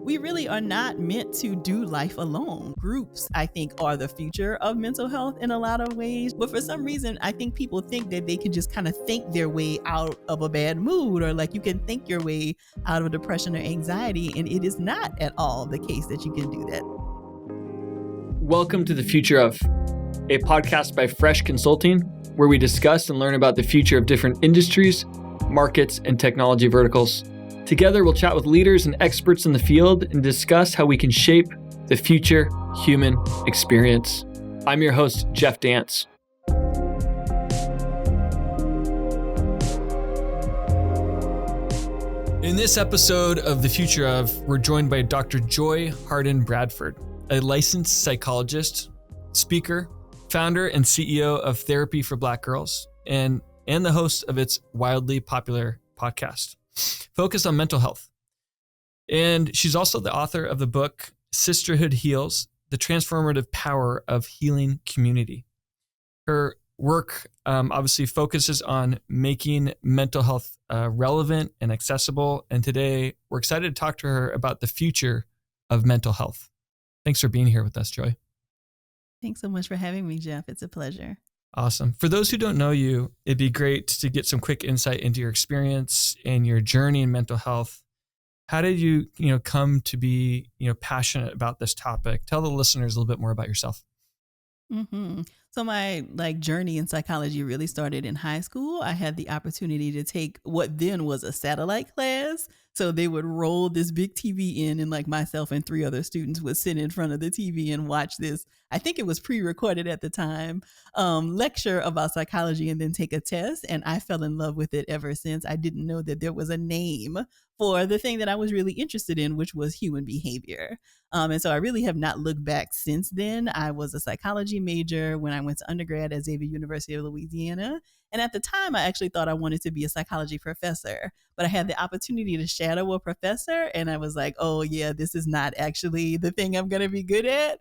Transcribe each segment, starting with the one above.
we really are not meant to do life alone. Groups, I think, are the future of mental health in a lot of ways. But for some reason, I think people think that they can just kind of think their way out of a bad mood, or like you can think your way out of depression or anxiety. And it is not at all the case that you can do that. Welcome to The Future Of, a podcast by Fresh Consulting, where we discuss and learn about the future of different industries, markets, and technology verticals. Together, we'll chat with leaders and experts in the field and discuss how we can shape the future human experience. I'm your host, Jeff Dance. In this episode of The Future Of, we're joined by Dr. Joy Harden Bradford, a licensed psychologist, speaker, founder and CEO of Therapy for Black Girls, and the host of its wildly popular podcast, focused on mental health. And she's also the author of the book, Sisterhood Heals, The Transformative Power of Healing Community. Her work obviously focuses on making mental health relevant and accessible. And today we're excited to talk to her about the future of mental health. Thanks for being here with us, Joy. Thanks so much for having me, Jeff. It's a pleasure. Awesome. For those who don't know you, it'd be great to get some quick insight into your experience and your journey in mental health. How did you, come to be, passionate about this topic? Tell the listeners a little bit more about yourself. Mm-hmm. So my journey in psychology really started in high school. I had the opportunity to take what then was a satellite class. So they would roll this big TV in, and myself and three other students would sit in front of the TV and watch this, I think it was pre-recorded at the time, lecture about psychology, and then take a test. And I fell in love with it ever since. I didn't know that there was a name for the thing that I was really interested in, which was human behavior. And so I really have not looked back since then. I was a psychology major when I went to undergrad at Xavier University of Louisiana. And at the time, I actually thought I wanted to be a psychology professor, but I had the opportunity to shadow a professor. And I was like, oh yeah, this is not actually the thing I'm going to be good at.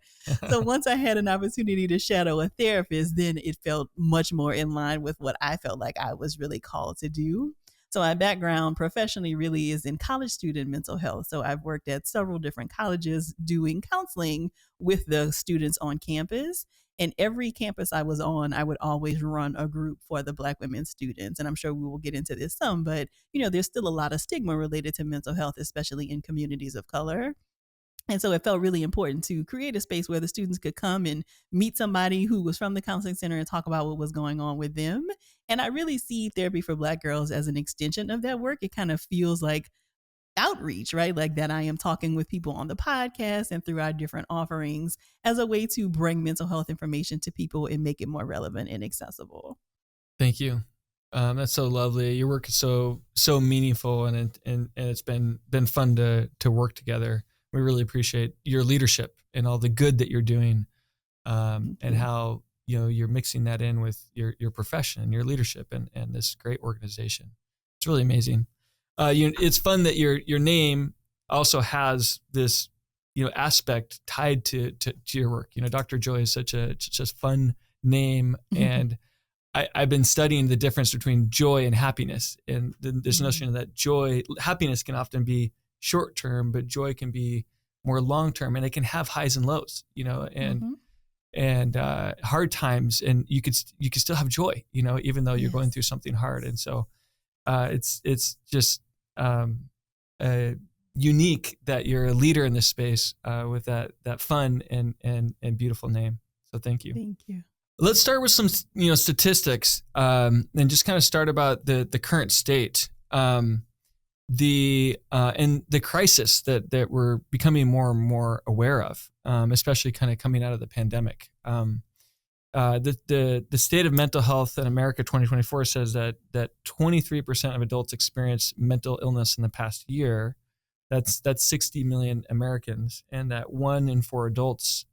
So once I had an opportunity to shadow a therapist, then it felt much more in line with what I felt like I was really called to do. So my background professionally really is in college student mental health. So I've worked at several different colleges doing counseling with the students on campus. And every campus I was on, I would always run a group for the Black women students. And I'm sure we will get into this some, but there's still a lot of stigma related to mental health, especially in communities of color. And so it felt really important to create a space where the students could come and meet somebody who was from the counseling center and talk about what was going on with them. And I really see Therapy for Black Girls as an extension of that work. It kind of feels like outreach, right? Like that I am talking with people on the podcast and through our different offerings as a way to bring mental health information to people and make it more relevant and accessible. Thank you. That's so lovely. Your work is so meaningful, and it's been fun to work together. We really appreciate your leadership and all the good that you're doing, and how you're mixing that in with your profession and your leadership and this great organization. It's really amazing. It's fun that your name also has this aspect tied to your work. Dr. Joy is such a fun name, and I've been studying the difference between joy and happiness, and this notion that happiness can often be short term, but joy can be more long term, and it can have highs and lows, and hard times, and you could still have joy, even though you're going through something hard. And so it's just unique that you're a leader in this space with that fun and beautiful name. So thank you. Thank you. Let's start with some statistics and just kind of start about the current state. And the crisis that we're becoming more and more aware of, especially kind of coming out of the pandemic. The state of mental health in America 2024 says that 23% of adults experienced mental illness in the past year. That's 60 million Americans, and that 1 in 4 adults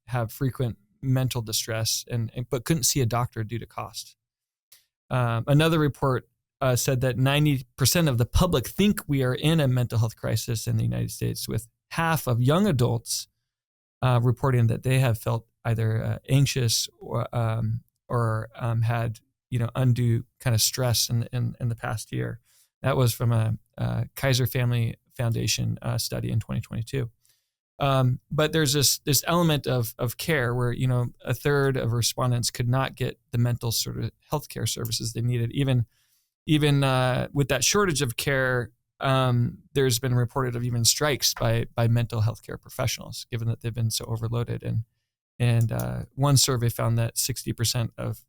have frequent mental distress but couldn't see a doctor due to cost. Another report said that 90% of the public think we are in a mental health crisis in the United States, with half of young adults reporting that they have felt either anxious or had undue kind of stress in the past year. That was from a Kaiser Family Foundation study in 2022. But there's this element of care where, a third of respondents could not get the mental sort of healthcare services they needed. Even with that shortage of care, there's been reported of even strikes by mental health care professionals, given that they've been so overloaded. And one survey found that 60% of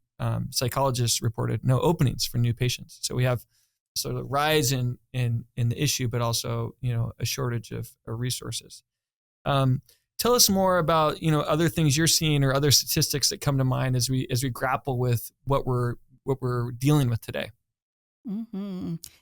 psychologists reported no openings for new patients. So we have sort of rise in the issue, but also a shortage of resources. Tell us more about other things you're seeing or other statistics that come to mind as we grapple with what we're dealing with today.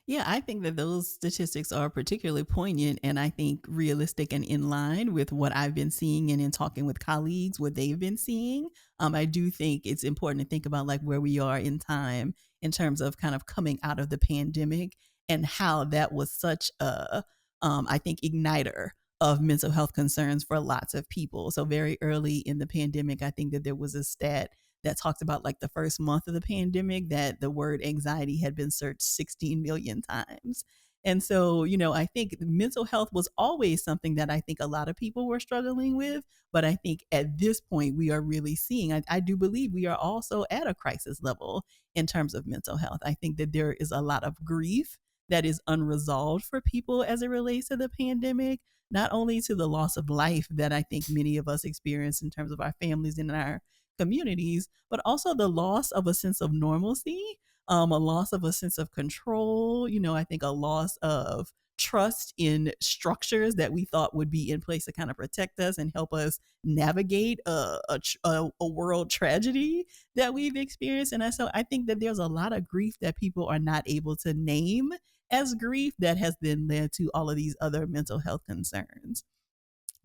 Yeah, I think that those statistics are particularly poignant and I think realistic and in line with what I've been seeing and in talking with colleagues, what they've been seeing. I do think it's important to think about like where we are in time in terms of kind of coming out of the pandemic and how that was such a, I think, igniter of mental health concerns for lots of people. So very early in the pandemic, I think that there was a stat that talked about like the first month of the pandemic that the word anxiety had been searched 16 million times. And so, I think mental health was always something that I think a lot of people were struggling with. But I think at this point, we are really seeing, I do believe we are also at a crisis level in terms of mental health. I think that there is a lot of grief that is unresolved for people as it relates to the pandemic, not only to the loss of life that I think many of us experience in terms of our families and our communities, but also the loss of a sense of normalcy, a loss of a sense of control, I think a loss of trust in structures that we thought would be in place to kind of protect us and help us navigate a world tragedy that we've experienced. And so I think that there's a lot of grief that people are not able to name as grief that has then led to all of these other mental health concerns.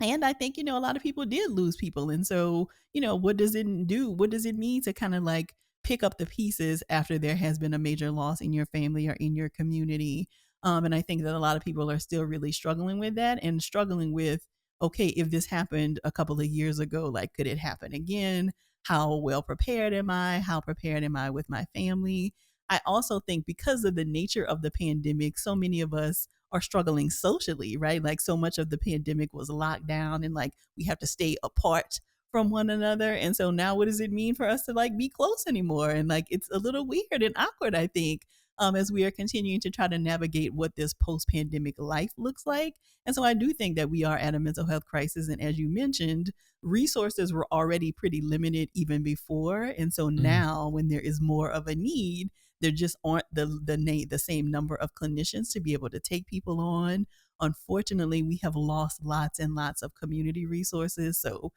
And I think, a lot of people did lose people. And so, what does it do? What does it mean to kind of like pick up the pieces after there has been a major loss in your family or in your community? And I think that a lot of people are still really struggling with that and struggling with, okay, if this happened a couple of years ago, like, could it happen again? How well prepared am I? How prepared am I with my family? I also think because of the nature of the pandemic, so many of us are struggling socially, right? Like so much of the pandemic was locked down and like we have to stay apart from one another. And so now what does it mean for us to like be close anymore? And like it's a little weird and awkward, I think, as we are continuing to try to navigate what this post-pandemic life looks like. And so I do think that we are at a mental health crisis. And as you mentioned, resources were already pretty limited even before. And so now when there is more of a need, there just aren't the same number of clinicians to be able to take people on. Unfortunately, we have lost lots and lots of community resources. So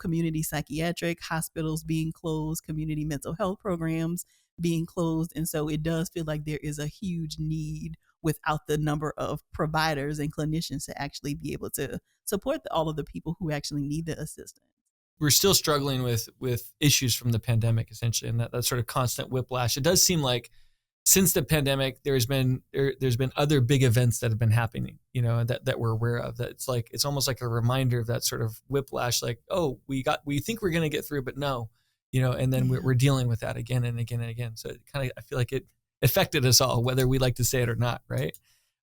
community psychiatric hospitals being closed, community mental health programs being closed. And so it does feel like there is a huge need without the number of providers and clinicians to actually be able to support all of the people who actually need the assistance. We're still struggling with issues from the pandemic, essentially, and that sort of constant whiplash. It does seem like since the pandemic, there's been other big events that have been happening, that we're aware of. That it's almost like a reminder of that sort of whiplash. Like, oh, we think we're going to get through, but no, and then we're dealing with that again and again and again. So it I feel like it affected us all, whether we like to say it or not, right?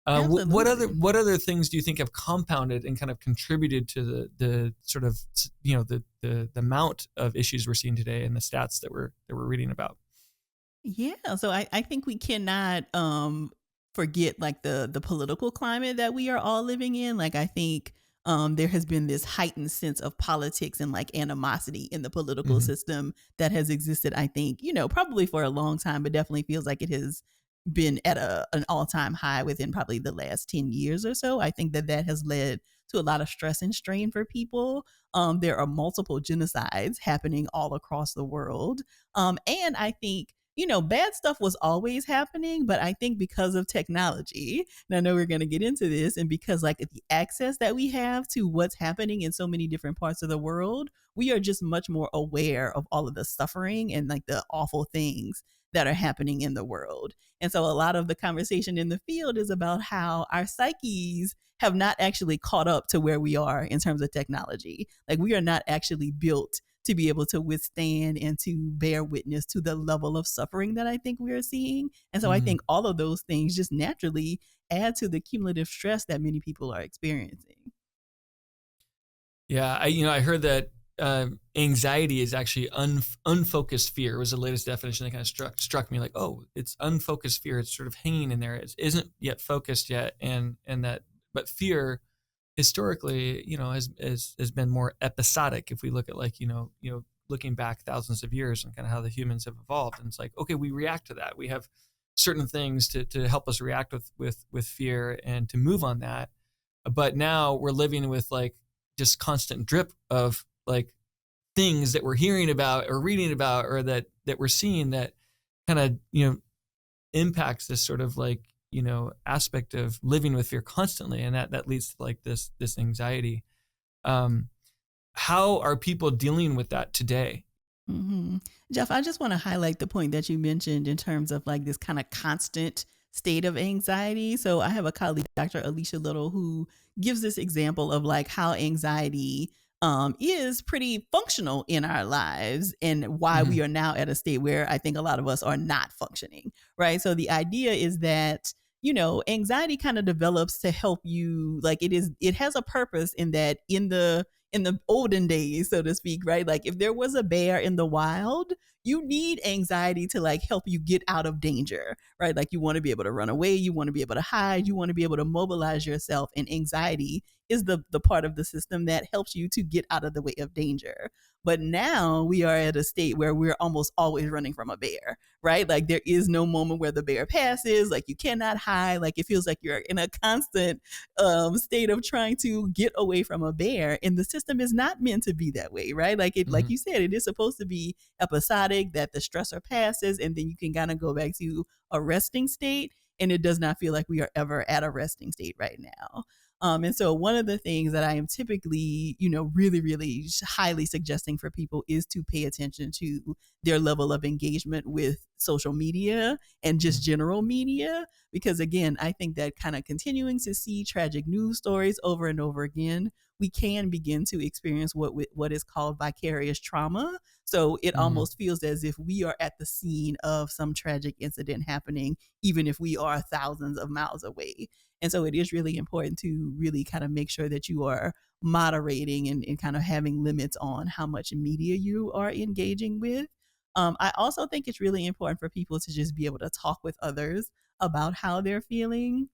What other things do you think have compounded and kind of contributed to the sort of the amount of issues we're seeing today and the stats that we're reading about? Yeah, so I think we cannot forget like the political climate that we are all living in. Like I think there has been this heightened sense of politics and like animosity in the political system that has existed, I think, probably for a long time, but definitely feels like it has been at an all-time high within probably the last 10 years or so. I think that has led to a lot of stress and strain for people. There are multiple genocides happening all across the world. And I think, bad stuff was always happening, but I think because of technology, and I know we're going to get into this, and because like the access that we have to what's happening in so many different parts of the world, we are just much more aware of all of the suffering and like the awful things that are happening in the world. And so a lot of the conversation in the field is about how our psyches have not actually caught up to where we are in terms of technology. Like we are not actually built to be able to withstand and to bear witness to the level of suffering that I think we are seeing. And so I Mm. think all of those things just naturally add to the cumulative stress that many people are experiencing. Yeah, I heard that anxiety is actually unfocused fear was the latest definition that kind of struck me like, oh, it's unfocused fear. It's sort of hanging in there. It isn't yet focused yet, and that but fear historically, has been more episodic. If we look at like looking back thousands of years and kind of how the humans have evolved, and it's like, okay, we react to that. We have certain things to help us react with fear and to move on that. But now we're living with like just constant drip of like things that we're hearing about or reading about or that we're seeing that kind of impacts this sort of like aspect of living with fear constantly, and that leads to like this anxiety. How are people dealing with that today? Hmm. Jeff, I just want to highlight the point that you mentioned in terms of like this kind of constant state of anxiety. So I have a colleague, Dr. Alicia Little, who gives this example of like how anxiety is pretty functional in our lives and why Mm-hmm. we are now at a state where I think a lot of us are not functioning, right? So the idea is that anxiety kind of develops to help you, like it has a purpose in that in the olden days, so to speak, right? Like if there was a bear in the wild, you need anxiety to like help you get out of danger, right? Like you want to be able to run away, you want to be able to hide, you want to be able to mobilize yourself, and anxiety is the part of the system that helps you to get out of the way of danger. But now we are at a state where we're almost always running from a bear, right? Like there is no moment where the bear passes, like you cannot hide, like it feels like you're in a constant state of trying to get away from a bear, and the system is not meant to be that way, right? Like it, Mm-hmm. like you said, it is supposed to be episodic, that the stressor passes, and then you can kind of go back to a resting state. And it does not feel like we are ever at a resting state right now. And so one of the things that I am typically, really, really highly suggesting for people is to pay attention to their level of engagement with social media and just general media. Because again, I think that kind of continuing to see tragic news stories over and over again, we can begin to experience what is called vicarious trauma. So it Mm-hmm. almost feels as if we are at the scene of some tragic incident happening, even if we are thousands of miles away. And so it is really important to really kind of make sure that you are moderating and kind of having limits on how much media you are engaging with. I also think it's really important for people to just be able to talk with others about how they're feeling.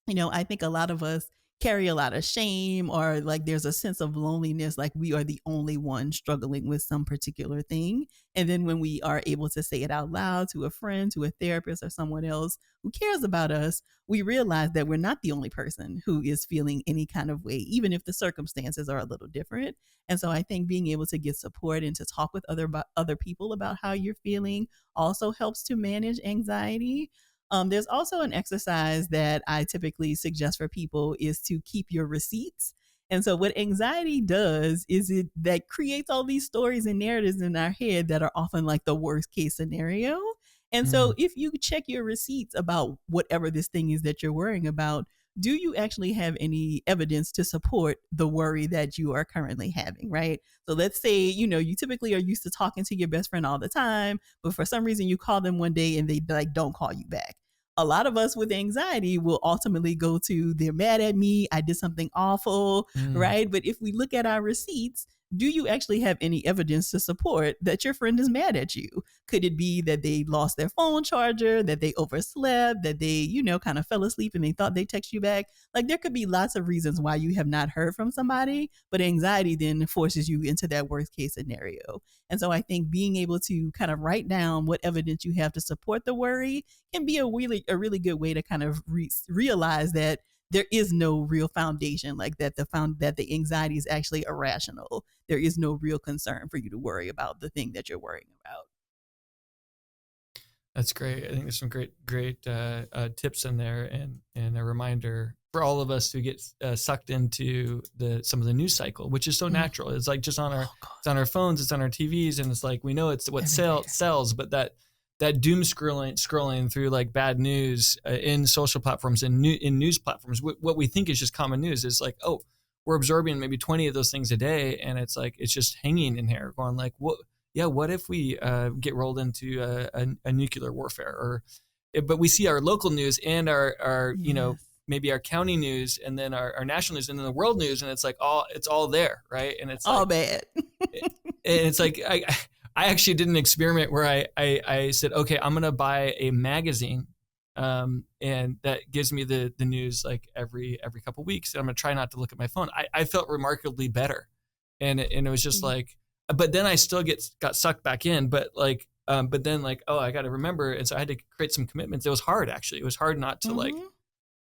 I think a lot of us carry a lot of shame, or like there's a sense of loneliness, like we are the only one struggling with some particular thing. And then when we are able to say it out loud to a friend, to a therapist, or someone else who cares about us, we realize that we're not the only person who is feeling any kind of way, even if the circumstances are a little different. And so I think being able to get support and to talk with other people about how you're feeling also helps to manage anxiety. There's also an exercise that I typically suggest for people is to keep your receipts. And so what anxiety does is it that creates all these stories and narratives in our head that are often like the worst case scenario. And Mm-hmm. so if you check your receipts about whatever this thing is that you're worrying about, do you actually have any evidence to support the worry that you are currently having, right? So let's say, you typically are used to talking to your best friend all the time, but for some reason you call them one day and they like don't call you back. A lot of us with anxiety will ultimately go to, they're mad at me, I did something awful, Mm-hmm. right? But if we look at our receipts, do you actually have any evidence to support that your friend is mad at you? Could it be that they lost their phone charger, that they overslept, that they, kind of fell asleep and they thought they text you back? Like there could be lots of reasons why you have not heard from somebody, but anxiety then forces you into that worst case scenario. And so I think being able to kind of write down what evidence you have to support the worry can be a really good way to kind of realize that there is no real foundation, like that the anxiety is actually irrational. There is no real concern for you to worry about the thing that you're worrying about. That's great. I think there's some great tips in there, and a reminder for all of us to get sucked into some of the news cycle, which is so Mm. natural. It's like just on our Oh God, it's on our phones, it's on our TVs, and it's like we know it's what everywhere. sells, but that doom scrolling through like bad news in social platforms and in news platforms, what we think is just common news is like, oh, we're absorbing maybe 20 of those things a day, and it's like it's just hanging in here, going like, what if we get rolled into a nuclear warfare, or but we see our local news and our Yes. maybe our county news, and then our national news, and then the world news, and it's like it's all there, right? And it's All like bad. and it's like I actually did an experiment where I said, okay, I'm gonna buy a magazine, and that gives me the news like every couple weeks, and I'm gonna try not to look at my phone. I felt remarkably better, and it was just like, but then I still got sucked back in, but then like, oh, I got to remember, and so I had to create some commitments. It was hard, actually. It was hard not to like Mm-hmm.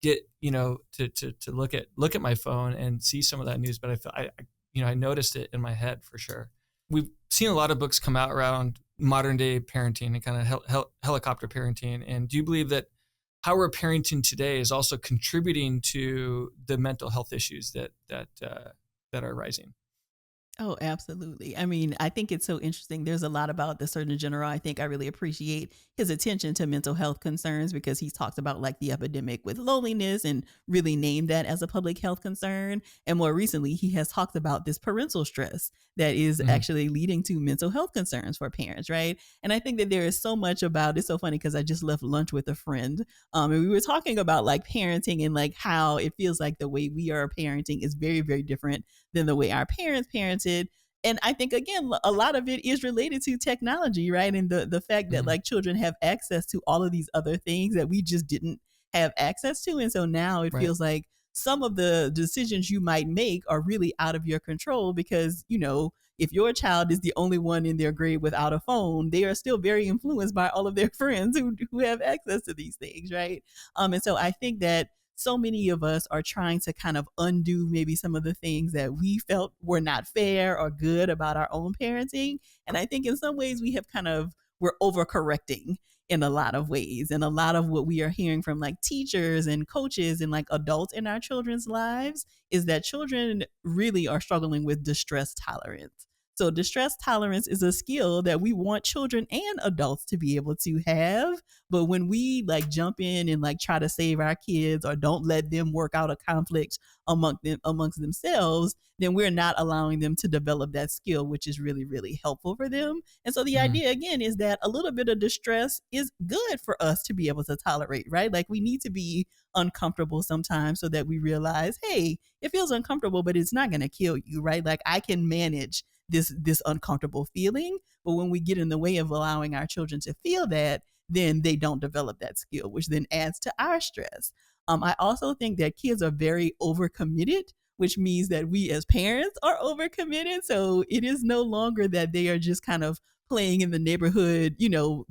get to look at my phone and see some of that news, but I noticed it in my head for sure. We've seen a lot of books come out around modern day parenting and kind of helicopter parenting. And do you believe that how we're parenting today is also contributing to the mental health issues that are rising? Oh, absolutely. I mean, I think it's so interesting. There's a lot about the Surgeon General. I think I really appreciate his attention to mental health concerns because he's talked about like the epidemic with loneliness and really named that as a public health concern. And more recently, he has talked about this parental stress that is Mm-hmm. actually leading to mental health concerns for parents, right? And I think that there is so much about it's so funny because I just left lunch with a friend. And we were talking about like parenting and like how it feels like the way we are parenting is very, very different than the way our parents parented. And I think again, a lot of it is related to technology, right? And the fact that Mm-hmm. like children have access to all of these other things that we just didn't have access to. And so now it Right. feels like some of the decisions you might make are really out of your control because, if your child is the only one in their grade without a phone, they are still very influenced by all of their friends who have access to these things, right? And so I think that so many of us are trying to kind of undo maybe some of the things that we felt were not fair or good about our own parenting. And I think in some ways we're overcorrecting in a lot of ways. And a lot of what we are hearing from like teachers and coaches and like adults in our children's lives is that children really are struggling with distress tolerance. So, distress tolerance is a skill that we want children and adults to be able to have. But when we like jump in and like try to save our kids or don't let them work out a conflict amongst themselves, then we're not allowing them to develop that skill, which is really, really helpful for them. And so the Mm-hmm. idea again is that a little bit of distress is good for us to be able to tolerate, right? Like we need to be uncomfortable sometimes so that we realize, hey, it feels uncomfortable, but it's not going to kill you, right? Like I can manage this uncomfortable feeling. But when we get in the way of allowing our children to feel that, then they don't develop that skill, which then adds to our stress. I also think that kids are very overcommitted, which means that we as parents are overcommitted. So it is no longer that they are just kind of playing in the neighborhood,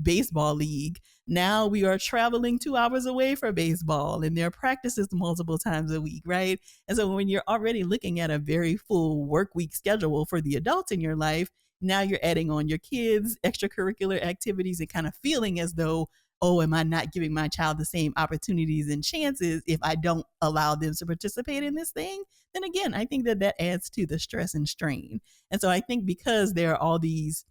baseball league. Now we are traveling 2 hours away for baseball and there are practices multiple times a week, right? And so when you're already looking at a very full work week schedule for the adults in your life, now you're adding on your kids' extracurricular activities and kind of feeling as though, oh, am I not giving my child the same opportunities and chances if I don't allow them to participate in this thing? Then again, I think that adds to the stress and strain. And so I think because there are all these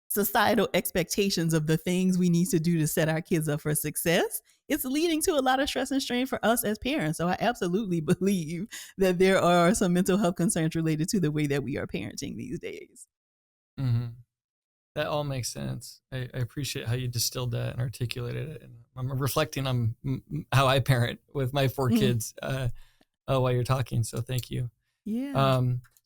societal expectations of the things we need to do to set our kids up for success, it's leading to a lot of stress and strain for us as parents. So I absolutely believe that there are some mental health concerns related to the way that we are parenting these days. Mm-hmm. That all makes sense. I appreciate how you distilled that and articulated it. And I'm reflecting on how I parent with my four Mm, kids while you're talking. So thank you. yeah.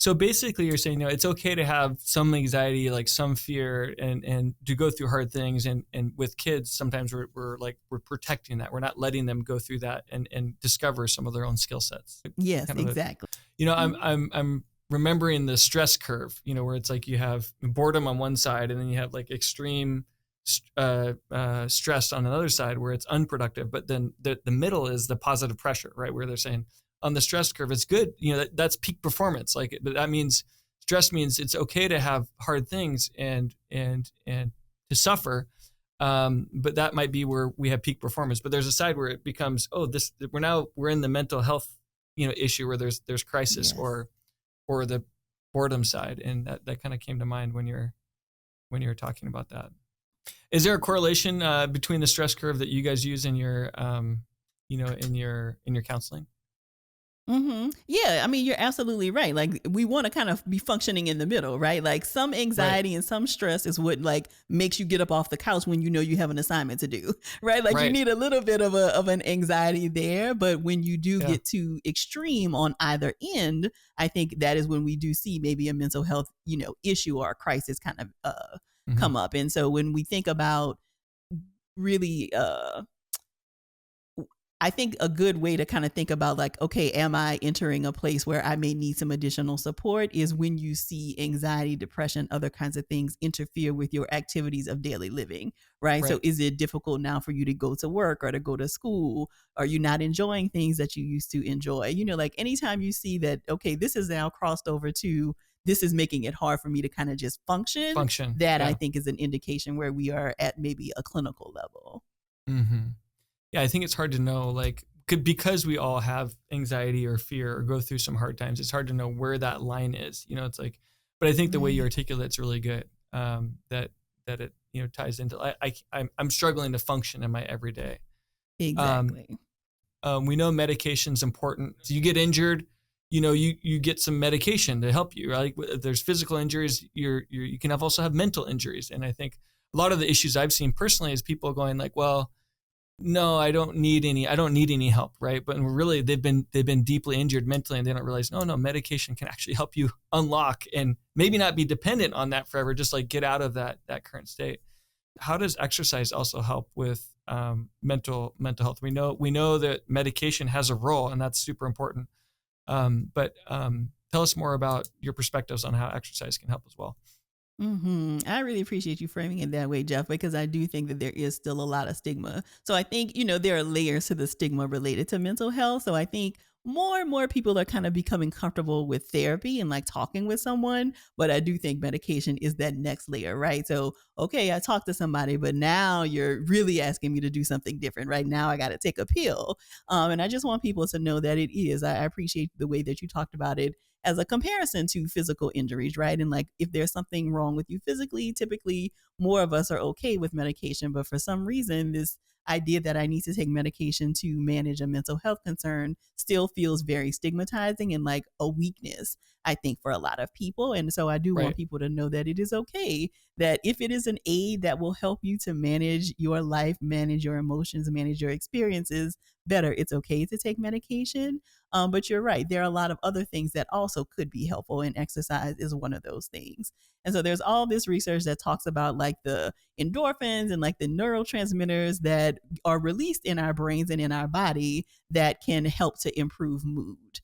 So basically, you're saying, it's okay to have some anxiety, like some fear, and to go through hard things. And with kids, sometimes we're protecting that. We're not letting them go through that and discover some of their own skill sets. Yes, Kind of exactly. I'm Mhm. I'm remembering the stress curve. Where it's like you have boredom on one side, and then you have like extreme stress on another side, where it's unproductive. But then the middle is the positive pressure, right? Where they're saying on the stress curve, it's good. That's peak performance. But that means stress means it's okay to have hard things and to suffer. But that might be where we have peak performance. But there's a side where it becomes, we're in the mental health issue where there's crisis, Yes. or the boredom side, and that kind of came to mind when you're talking about that. Is there a correlation between the stress curve that you guys use in your in your counseling? Yeah, I mean, you're absolutely right. Like, we want to kind of be functioning in the middle, right? Like, some Right. anxiety and some stress is what like makes you get up off the couch when you know you have an assignment to do, right? Like, you Right. need a little bit of an anxiety there, but when you do Yeah. get too extreme on either end, I think that is when we do see maybe a mental health, issue or a crisis kind of Hmm. come up. And so when we think about really I think a good way to kind of think about like, okay, am I entering a place where I may need some additional support is when you see anxiety, depression, other kinds of things interfere with your activities of daily living, right? So Right. is it difficult now for you to go to work or to go to school? Are you not enjoying things that you used to enjoy? Like anytime you see that, okay, this is now crossed over to this is making it hard for me to kind of just function, Function. that I Yeah. think is an indication where we are at maybe a clinical level. Hmm. Yeah, I think it's hard to know, like, because we all have anxiety or fear or go through some hard times. It's hard to know where that line is. It's like, but I think the way you Right. articulate it's really good. That it ties into. I'm struggling to function in my everyday. Um, Exactly. we know medication's important. So you get injured, you get some medication to help you. Right? If there's physical injuries, you can also have mental injuries, and I think a lot of the issues I've seen personally is people going like, well, no, I don't need any help, right? But really they've been deeply injured mentally and they don't realize, no, medication can actually help you unlock and maybe not be dependent on that forever, just like get out of that current state. How does exercise also help with mental health? We know that medication has a role and that's super important. But tell us more about your perspectives on how exercise can help as well. I really appreciate you framing it that way, Jeff, because I do think that there is still a lot of stigma. So I think, there are layers to the stigma related to mental health. So I think more and more people are kind of becoming comfortable with therapy and like talking with someone. But I do think medication is that next layer, right? So, okay, I talked to somebody, but now you're really asking me to do something different, right? Now I got to take a pill. And I just want people to know that it is. I appreciate the way that you talked about it as a comparison to physical injuries, right? And like if there's something wrong with you physically, typically more of us are okay with medication. But for some reason, this idea that I need to take medication to manage a mental health concern still feels very stigmatizing and like a weakness, I think, for a lot of people. And so I do want Right. people to know that it is okay, that if it is an aid that will help you to manage your life, manage your emotions, manage your experiences better, it's okay to take medication. But you're right. There are a lot of other things that also could be helpful, and exercise is one of those things. And so there's all this research that talks about like the endorphins and like the neurotransmitters that are released in our brains and in our body that can help to improve mood.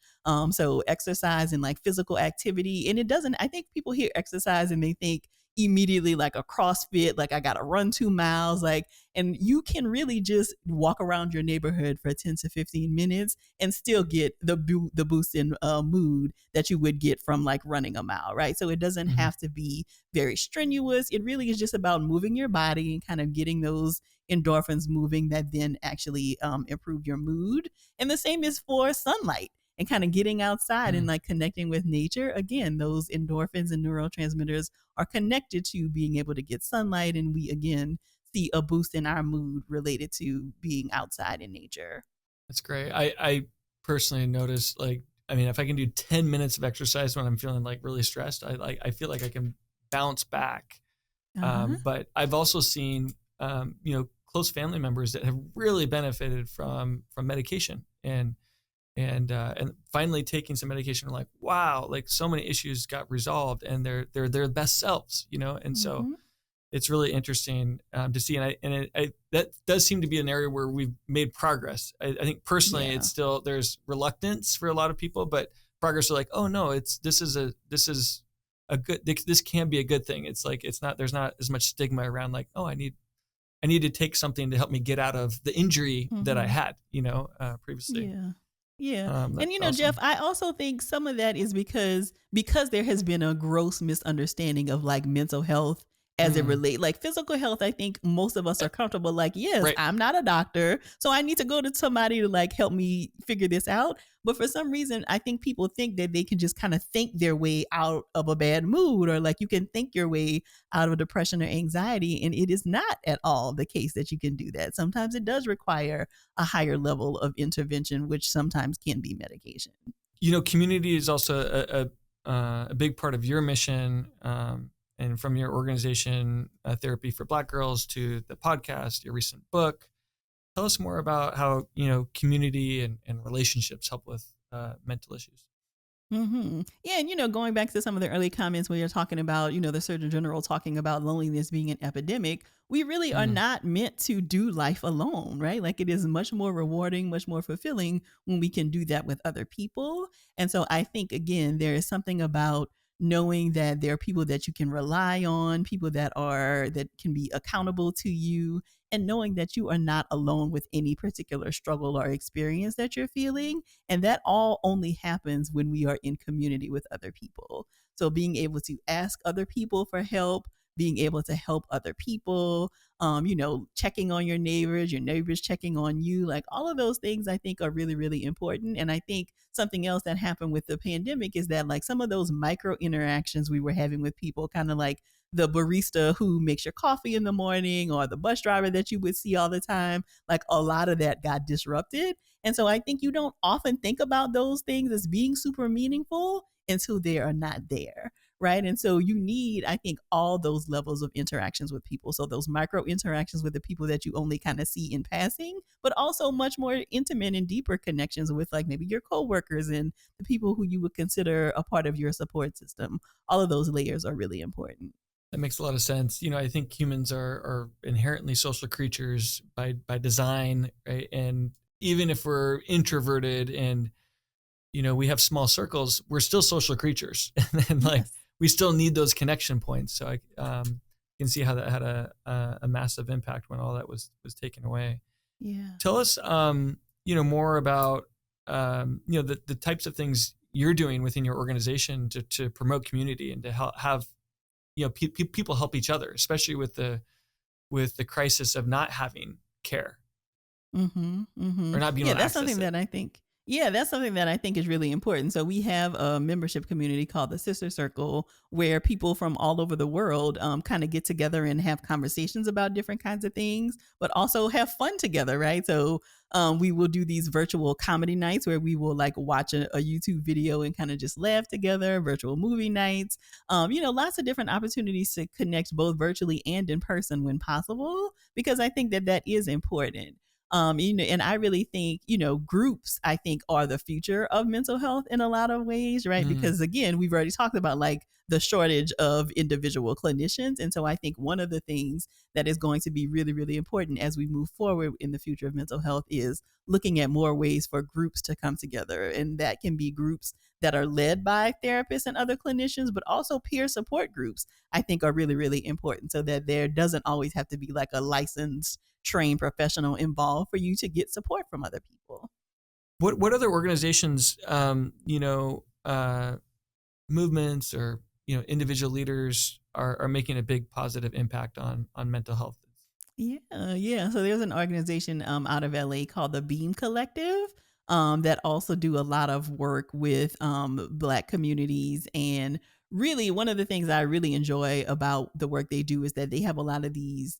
So exercise and like physical activity, and it doesn't. I think people hear exercise and they think immediately like a CrossFit, like I got to run 2 miles, like, and you can really just walk around your neighborhood for 10 to 15 minutes and still get the boost in mood that you would get from like running a mile, right? So it doesn't Hmm. have to be very strenuous. It really is just about moving your body and kind of getting those endorphins moving that then actually improve your mood. And the same is for sunlight and kind of getting outside and Mm. like connecting with nature. Again, those endorphins and neurotransmitters are connected to being able to get sunlight. And we, again, see a boost in our mood related to being outside in nature. That's great. I personally notice, like, I mean, if I can do 10 minutes of exercise when I'm feeling like really stressed, I feel like I can bounce back. Uh huh. But I've also seen, close family members that have really benefited from medication and finally taking some medication. Like, wow, like so many issues got resolved and they're their best selves. And so Mm-hmm. it's really interesting to see. That does seem to be an area where we've made progress. I think personally, it's Yeah. still there's reluctance for a lot of people, but progress are like, oh no, this is a good, this can be a good thing. It's like it's not, there's not as much stigma around like, oh, I need to take something to help me get out of the injury that I Mm-hmm. had, previously. Yeah. Yeah. And That's Jeff, awesome. I also think some of that is because there has been a gross misunderstanding of like mental health as it Mm. relate like physical health. I think most of us Eh, are comfortable like, yes, Right. I'm not a doctor, so I need to go to somebody to like help me figure this out. But for some reason, I think people think that they can just kind of think their way out of a bad mood, or like you can think your way out of depression or anxiety. And it is not at all the case that you can do that. Sometimes it does require a higher level of intervention, which sometimes can be medication. Community is also a big part of your mission, and from your organization, Therapy for Black Girls, to the podcast, your recent book. Tell us more about how community and relationships help with mental issues. Yeah, and going back to some of the early comments where you're talking about, the Surgeon General talking about loneliness being an epidemic, we really are Mm. not meant to do life alone, right? Like it is much more rewarding, much more fulfilling when we can do that with other people. And so I think again, there is something about knowing that there are people that you can rely on, people that can be accountable to you, and knowing that you are not alone with any particular struggle or experience that you're feeling. And that all only happens when we are in community with other people. So being able to ask other people for help, being able to help other people, checking on your neighbors checking on you, like all of those things I think are really, really important. And I think something else that happened with the pandemic is that like some of those micro interactions we were having with people, kind of like the barista who makes your coffee in the morning or the bus driver that you would see all the time, like a lot of that got disrupted. And so I think you don't often think about those things as being super meaningful until they are not there. Right. And so you need, I think, all those levels of interactions with people. So those micro interactions with the people that you only kind of see in passing, but also much more intimate and deeper connections with like maybe your coworkers and the people who you would consider a part of your support system. All of those layers are really important. That makes a lot of sense. I think humans are inherently social creatures by design, right? And even if we're introverted and we have small circles, we're still social creatures, and like Yes. we still need those connection points. So I can see how that had a massive impact when all that was taken away. Yeah. Tell us, more about the types of things you're doing within your organization to promote community and to help have people help each other, especially with the crisis of not having care or not being Yeah, able to that's access something it. that I think. Yeah, that's something that I think is really important. So we have a membership community called the Sister Circle, where people from all over the world kind of get together and have conversations about different kinds of things, but also have fun together, right? So we will do these virtual comedy nights where we will like watch a YouTube video and kind of just laugh together. Virtual movie nights, lots of different opportunities to connect both virtually and in person when possible, because I think that that is important. And I really think, groups, I think, are the future of mental health in a lot of ways, right? Mm. Because again, we've already talked about like the shortage of individual clinicians. And so I think one of the things that is going to be really, really important as we move forward in the future of mental health is looking at more ways for groups to come together. And that can be groups that are led by therapists and other clinicians, but also peer support groups, I think are really, really important, so that there doesn't always have to be like a licensed trained professional involved for you to get support from other people. What other organizations, movements, or individual leaders are making a big positive impact on mental health? Yeah. So there's an organization out of LA called the Beam Collective that also do a lot of work with Black communities. And really, one of the things I really enjoy about the work they do is that they have a lot of these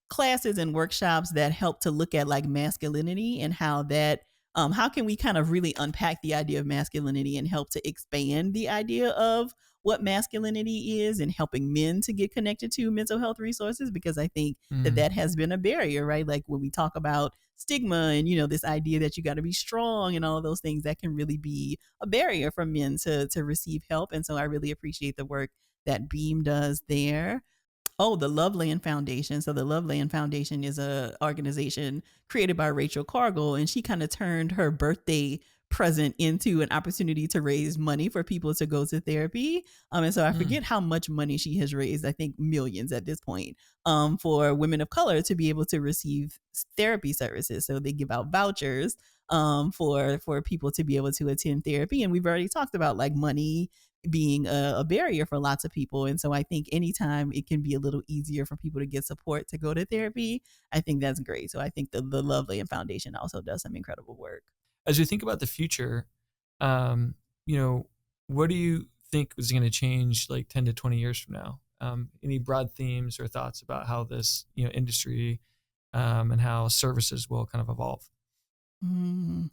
classes and workshops that help to look at like masculinity and how can we kind of really unpack the idea of masculinity and help to expand the idea of what masculinity is, and helping men to get connected to mental health resources, because I think that Mm. that has been a barrier, right? Like when we talk about stigma and this idea that you got to be strong and all of those things, that can really be a barrier for men to receive help. And so I really appreciate the work that Beam does there. Oh, the Loveland Foundation. So the Loveland Foundation is a organization created by Rachel Cargill, and she kind of turned her birthday present into an opportunity to raise money for people to go to therapy. And so I Mm. forget how much money she has raised. I think millions at this point, for women of color to be able to receive therapy services. So they give out vouchers for people to be able to attend therapy. And we've already talked about like money being a barrier for lots of people. And so I think anytime it can be a little easier for people to get support to go to therapy, I think that's great. So I think the Lovely and Foundation also does some incredible work. As we think about the future, um, what do you think is going to change like 10 to 20 years from now? Any broad themes or thoughts about how this, industry and how services will kind of evolve? Mm.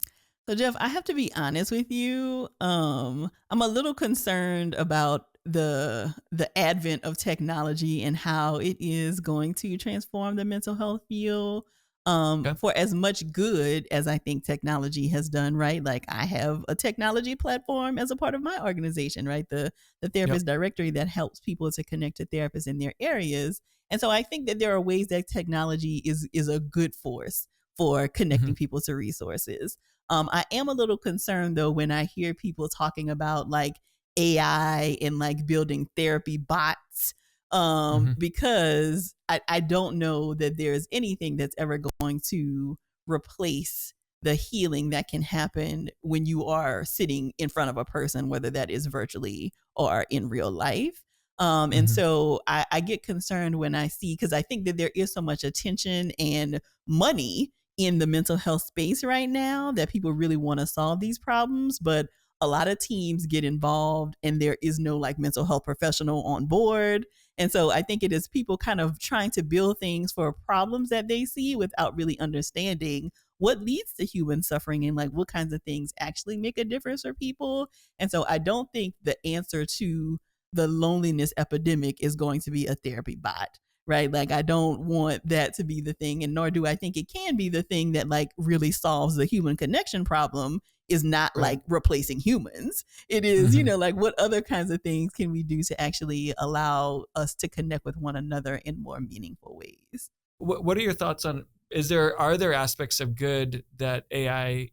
So Jeff, I have to be honest with you. I'm a little concerned about the advent of technology and how it is going to transform the mental health field. Okay. For as much good as I think technology has done, right? Like I have a technology platform as a part of my organization, right? The Yep. therapist directory that helps people to connect to therapists in their areas. And so I think that there are ways that technology is a good force for Mm-hmm. connecting people to resources. I am a little concerned though when I hear people talking about like AI and like building therapy bots, Mm-hmm. because I don't know that there's anything that's ever going to replace the healing that can happen when you are sitting in front of a person, whether that is virtually or in real life. And Mm-hmm. so I get concerned when I see, because I think that there is so much attention and money in the mental health space right now that people really want to solve these problems, but a lot of teams get involved and there is no like mental health professional on board. And so I think it is people kind of trying to build things for problems that they see without really understanding what leads to human suffering and like what kinds of things actually make a difference for people. And so I don't think the answer to the loneliness epidemic is going to be a therapy bot, right? Like I don't want that to be the thing, and nor do I think it can be the thing that like really solves the human connection problem. Is not Right. like replacing humans. It is, Mm-hmm. like what other kinds of things can we do to actually allow us to connect with one another in more meaningful ways? What are your thoughts on? Are there aspects of good that AI,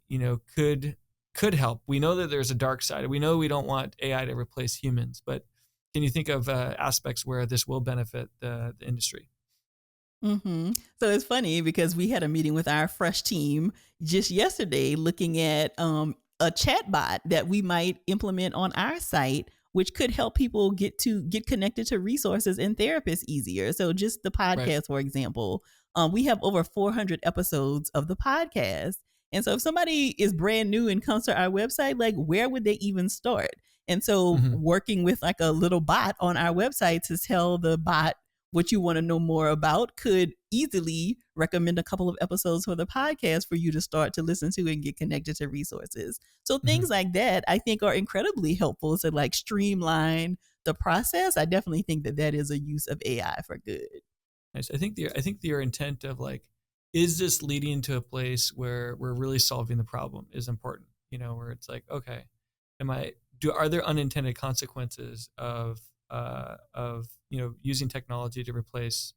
could help? We know that there's a dark side. We know we don't want AI to replace humans, but can you think of aspects where this will benefit the industry? So it's funny because we had a meeting with our fresh team just yesterday looking at a chat bot that we might implement on our site, which could help people get connected to resources and therapists easier. So just the Right. podcast, for example, we have over 400 episodes of the podcast. And so if somebody is brand new and comes to our website, like where would they even start? And so Mm-hmm. working with like a little bot on our website to tell the bot what you want to know more about could easily recommend a couple of episodes for the podcast for you to start to listen to and get connected to resources. So Mm-hmm. things like that I think are incredibly helpful to like streamline the process. I definitely think that that is a use of AI for good. Nice. I think your intent of like, is this leading to a place where we're really solving the problem is important. Where it's like, okay, are there unintended consequences of using technology to replace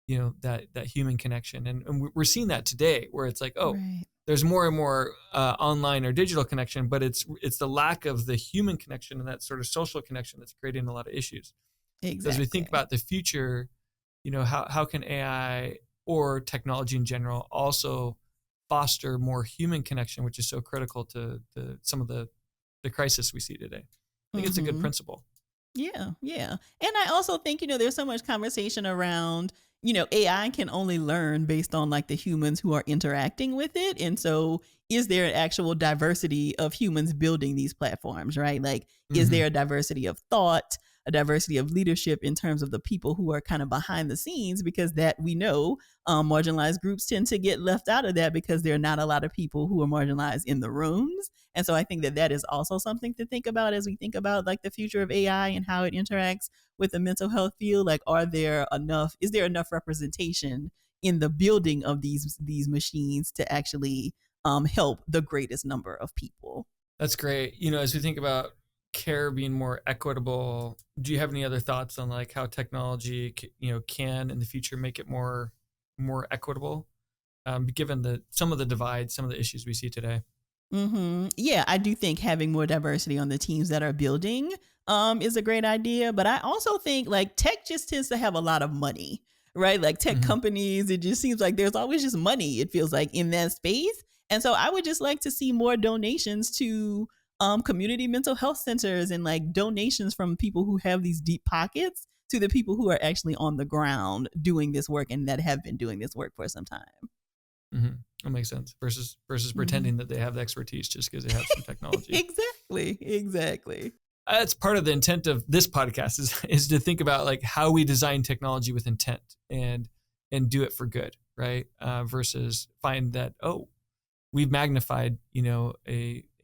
that human connection, and we're seeing that today where it's like, oh, Right. there's more and more online or digital connection, but it's the lack of the human connection and that sort of social connection that's creating a lot of issues. So as we think Exactly. about the future, how can AI or technology in general also foster more human connection, which is so critical to some of the crisis we see today? I think it's a good Mhm. principle. Yeah, yeah. And I also think, there's so much conversation around, AI can only learn based on like the humans who are interacting with it. And so is there an actual diversity of humans building these platforms, right? Like, is Mm-hmm. there a diversity of thought, a diversity of leadership in terms of the people who are kind of behind the scenes? Because that we know marginalized groups tend to get left out of that because there are not a lot of people who are marginalized in the rooms. And so I think that that is also something to think about as we think about like the future of AI and how it interacts with the mental health field. Like, is there enough representation in the building of these machines to actually help the greatest number of people? That's great. As we think about care being more equitable, do you have any other thoughts on like how technology, can in the future make it more equitable, given some of the divides, some of the issues we see today? Yeah, I do think having more diversity on the teams that are building is a great idea. But I also think like tech just tends to have a lot of money, right? Like tech Mm-hmm. companies, it just seems like there's always just money, it feels like, in that space. And so I would just like to see more donations to community mental health centers, and like donations from people who have these deep pockets to the people who are actually on the ground doing this work and that have been doing this work for some time. Mm-hmm. That makes sense. Versus Mm-hmm. pretending that they have the expertise just because they have some technology. Exactly. That's part of the intent of this podcast is to think about like how we design technology with intent and do it for good, right? Versus find that, oh, we've magnified,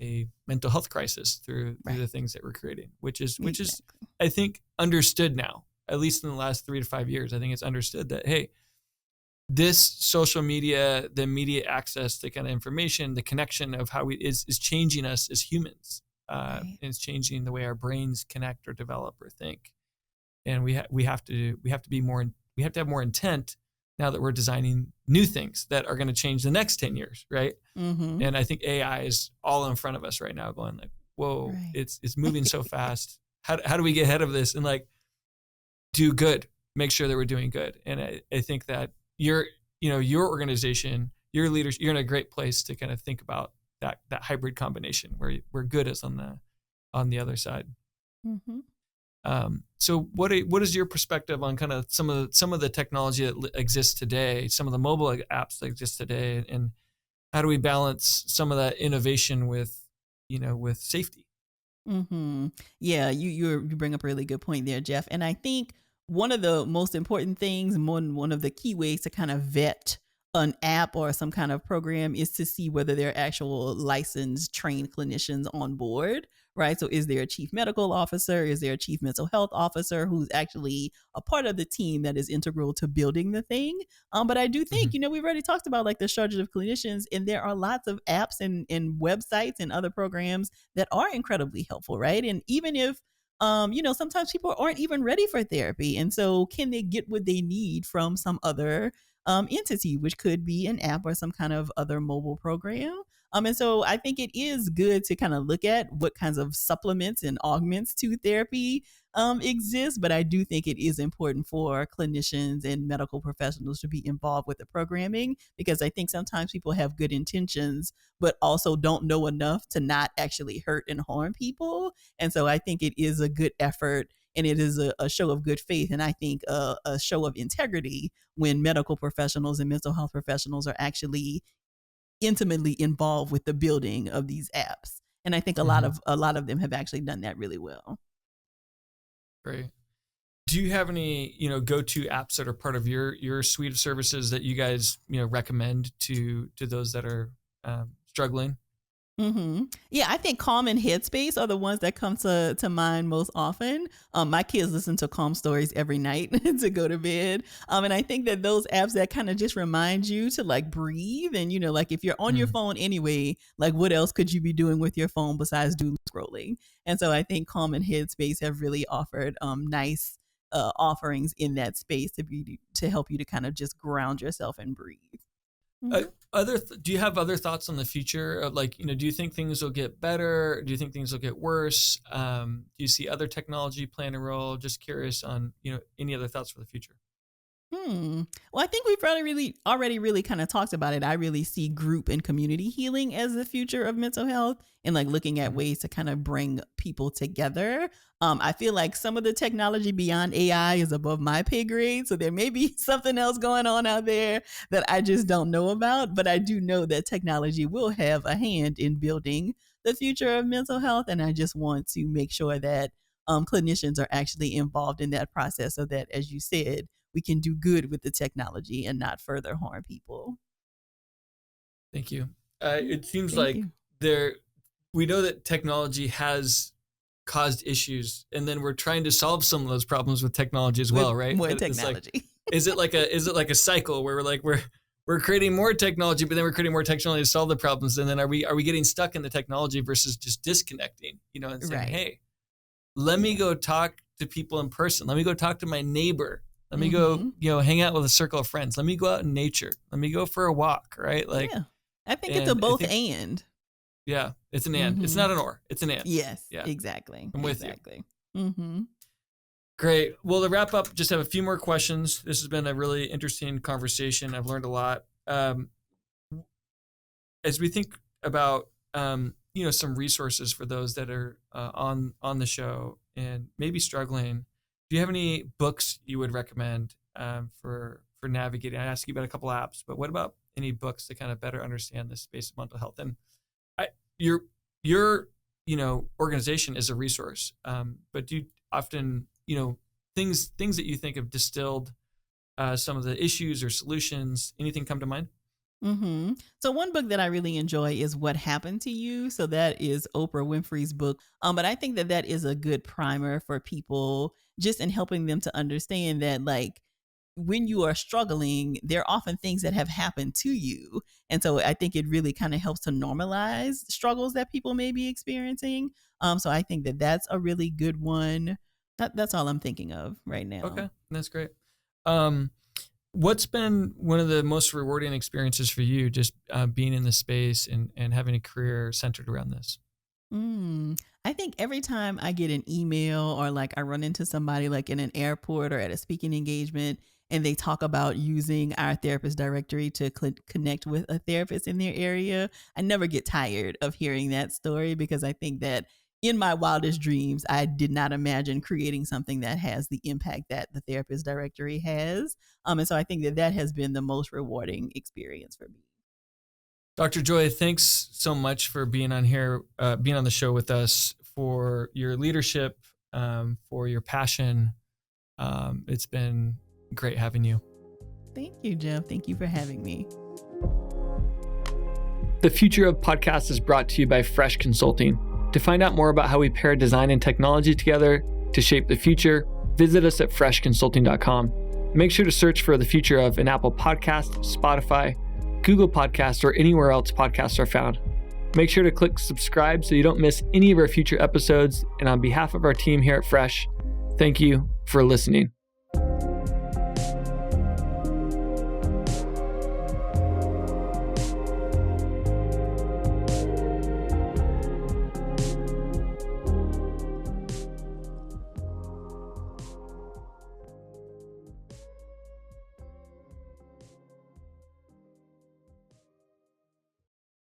a mental health crisis through Right. the things that we're creating, which is Exactly. I think understood now, at least in the last 3 to 5 years. I think it's understood that, hey, this social media, the immediate access to kind of information, the connection of how is changing us as humans. Right. And it's changing the way our brains connect or develop or think. And we have to be more, we have to have more intent now that we're designing new things that are going to change the next 10 years, right? Mm-hmm. And I think AI is all in front of us right now, going like, whoa, Right. it's moving so fast. How do we get ahead of this and like do good, make sure that we're doing good? And I think that your organization, your leaders, you're in a great place to kind of think about that hybrid combination where good is on the other side. Mm-hmm. So what is your perspective on kind of some of the technology that exists today, some of the mobile apps that exist today, and how do we balance some of that innovation with safety? Mm-hmm. Yeah, you bring up a really good point there, Jeff. And I think one of the most important things, one of the key ways to kind of vet an app or some kind of program is to see whether there are actual licensed, trained clinicians on board, right? So is there a chief medical officer? Is there a chief mental health officer who's actually a part of the team that is integral to building the thing? But I do think, Mm-hmm. we've already talked about like the shortage of clinicians, and there are lots of apps and websites and other programs that are incredibly helpful, right? And even if sometimes people aren't even ready for therapy, and so can they get what they need from some other entity, which could be an app or some kind of other mobile program. And so I think it is good to kind of look at what kinds of supplements and augments to therapy exist. But I do think it is important for clinicians and medical professionals to be involved with the programming, because I think sometimes people have good intentions, but also don't know enough to not actually hurt and harm people. And so I think it is a good effort, and it is a show of good faith, and I think a show of integrity when medical professionals and mental health professionals are actually intimately involved with the building of these apps. And I think Mm-hmm. a lot of them have actually done that really well. Great. Do you have any go-to apps that are part of your suite of services that you guys recommend to those that are struggling? Mm-hmm. Yeah, I think Calm and Headspace are the ones that come to mind most often. My kids listen to Calm stories every night to go to bed. And I think that those apps that kind of just remind you to like breathe, and like if you're on your Mm. phone anyway, like what else could you be doing with your phone besides doom scrolling? And so I think Calm and Headspace have really offered nice offerings in that space to help you to kind of just ground yourself and breathe. Uh, Mm-hmm. do you have other thoughts on the future of like, do you think things will get better? Do you think things will get worse? Do you see other technology playing a role? Just curious on, any other thoughts for the future. Well, I think we've already really kind of talked about it. I really see group and community healing as the future of mental health, and like looking at Mhm. ways to kind of bring people together. I feel like some of the technology beyond AI is above my pay grade, so there may be something else going on out there that I just don't know about. But I do know that technology will have a hand in building the future of mental health, and I just want to make sure that clinicians are actually involved in that process, so that, as you said, we can do good with the technology and not further harm people. Thank you. It seems Thank like you. there, we know that technology has caused issues, and then we're trying to solve some of those problems with technology as With well, right? more It's like, technology. is it like a cycle where we're creating more technology, but then we're creating more technology to solve the problems, and then are we getting stuck in the technology versus just disconnecting, and saying, Right. hey, let me Yeah. go talk to people in person. Let me go talk to my neighbor. Let me go, Mm-hmm. hang out with a circle of friends. Let me go out in nature. Let me go for a walk, right? Like, Yeah. I think it's a and I both think, and. yeah, it's an and. It's Mm-hmm. not an or. It's an and. Yes, Yeah, exactly. I'm with you. Exactly. Mm-hmm. Great. Well, to wrap up, just have a few more questions. This has been a really interesting conversation. I've learned a lot. as we think about some resources for those that are on the show and maybe struggling, do you have any books you would recommend for navigating? I asked you about a couple apps, but what about any books to kind of better understand this space of mental health? And your organization is a resource, but do you often things that you think have distilled some of the issues or solutions? Anything come to mind? So one book that I really enjoy is What Happened to You. So that is Oprah Winfrey's book. But I think that that is a good primer for people, just in helping them to understand that, like, when you are struggling, there are often things that have happened to you. And so I think it really kind of helps to normalize struggles that people may be experiencing. So I think that that's a really good one. That's all I'm thinking of right now. Okay, that's great. What's been one of the most rewarding experiences for you, just being in the space and having a career centered around this? I think every time I get an email, or like I run into somebody like in an airport or at a speaking engagement, and they talk about using our therapist directory to connect with a therapist in their area, I never get tired of hearing that story, because I think that in my wildest dreams, I did not imagine creating something that has the impact that the therapist directory has. And so I think that that has been the most rewarding experience for me. Dr. Joy, thanks so much for being on here, being on the show with us, for your leadership, for your passion. It's been great having you. Thank you, Jeff. Thank you for having me. The Future of Podcasts is brought to you by Fresh Consulting. To find out more about how we pair design and technology together to shape the future, visit us at freshconsulting.com. Make sure to search for The Future of in Apple Podcasts, Spotify, Google Podcasts, or anywhere else podcasts are found. Make sure to click subscribe so you don't miss any of our future episodes. And on behalf of our team here at Fresh, thank you for listening.